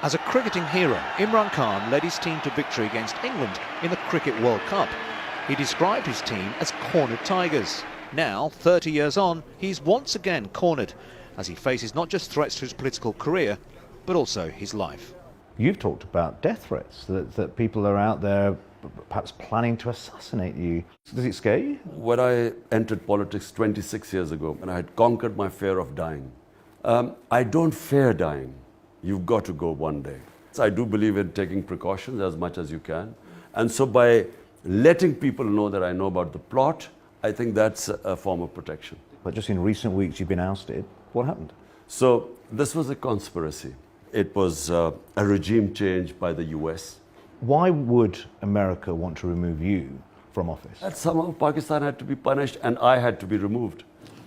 As a cricketing hero, Imran Khan led his team to victory against England in the Cricket World Cup. He described his team as cornered tigers. Now, 30 years on, he's once again cornered as he faces not just threats to his political career, but also his life. You've talked about death threats, that people are out there perhaps planning to assassinate you. Does it scare you? When I entered politics 26 years ago, and I had conquered my fear of dying, I don't fear dying. You've got to go one day. So I do believe in taking precautions as much as you can. And so by letting people know that I know about the plot, I think that's a form of protection. But just in recent weeks, you've been ousted. What happened? So this was a conspiracy. It was a regime change by the US. Why would America want to remove you from office? That somehow Pakistan had to be punished and I had to be removed.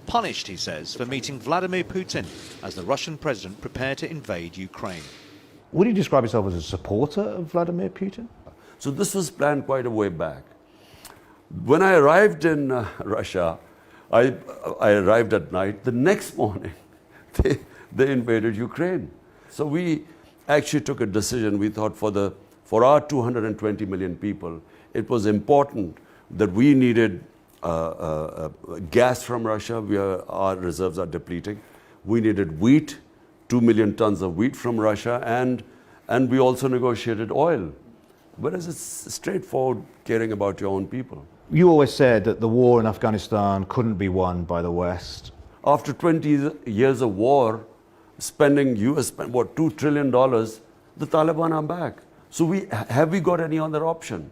Punished, he says, for meeting Vladimir Putin as the Russian president prepared to invade Ukraine. Would you describe yourself as a supporter of Vladimir Putin? So this was planned quite a way back. When I arrived in Russia, I arrived at night. The next morning, they invaded Ukraine. So we actually took a decision. We thought for our 220 million people, it was important that we needed gas from Russia. Our reserves are depleting. We needed wheat, 2 million tons of wheat from Russia, and we also negotiated oil. Whereas it's straightforward caring about your own people. You always said that the war in Afghanistan couldn't be won by the West. After 20 years of war, US spent, what, $2 trillion, the Taliban are back. So have we got any other option?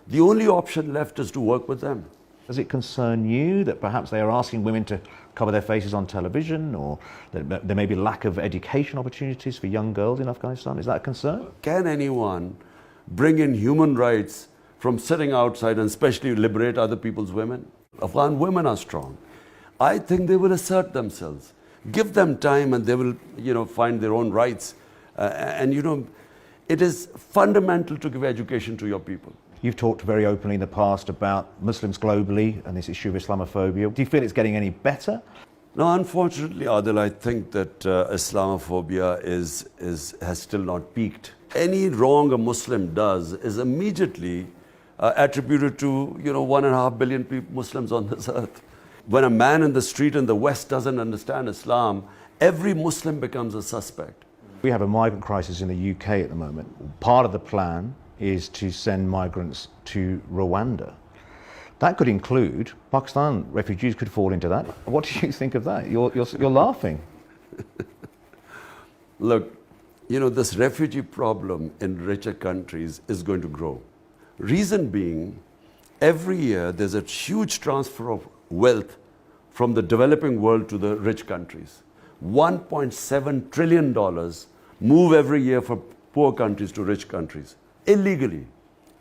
The only option left is to work with them. Does it concern you that perhaps they are asking women to cover their faces on television, or that there may be lack of education opportunities for young girls in Afghanistan? Is that a concern? Can anyone bring in human rights from sitting outside and especially liberate other people's women? Afghan women are strong. I think they will assert themselves. Give them time and they will, find their own rights. It is fundamental to give education to your people. You've talked very openly in the past about Muslims globally and this issue of Islamophobia. Do you feel it's getting any better? No, unfortunately, Adil, I think that Islamophobia has still not peaked. Any wrong a Muslim does is immediately attributed to 1.5 billion Muslims on this earth. When a man in the street in the West doesn't understand Islam, every Muslim becomes a suspect. We have a migrant crisis in the UK at the moment. Part of the plan is to send migrants to Rwanda. That could include Pakistan. Refugees could fall into that. What do you think of that? You're laughing. Look, this refugee problem in richer countries is going to grow. Reason being, every year there's a huge transfer of wealth from the developing world to the rich countries. $1.7 trillion move every year from poor countries to rich countries, illegally.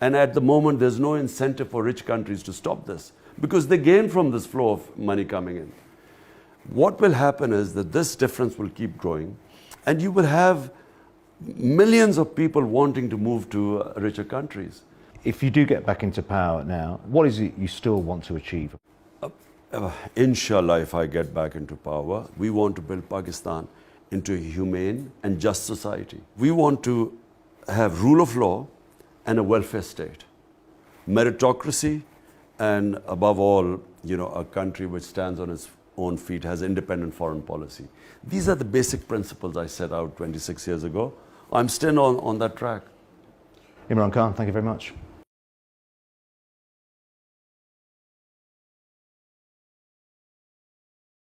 And at the moment, there's no incentive for rich countries to stop this because they gain from this flow of money coming in. What will happen is that this difference will keep growing and you will have millions of people wanting to move to richer countries. If you do get back into power now, what is it you still want to achieve? Inshallah, if I get back into power, we want to build Pakistan into a humane and just society. We want to have rule of law and a welfare state, meritocracy, and above all, a country which stands on its own feet, has independent foreign policy. These are the basic principles I set out 26 years ago. I'm still on that track. Imran Khan, thank you very much.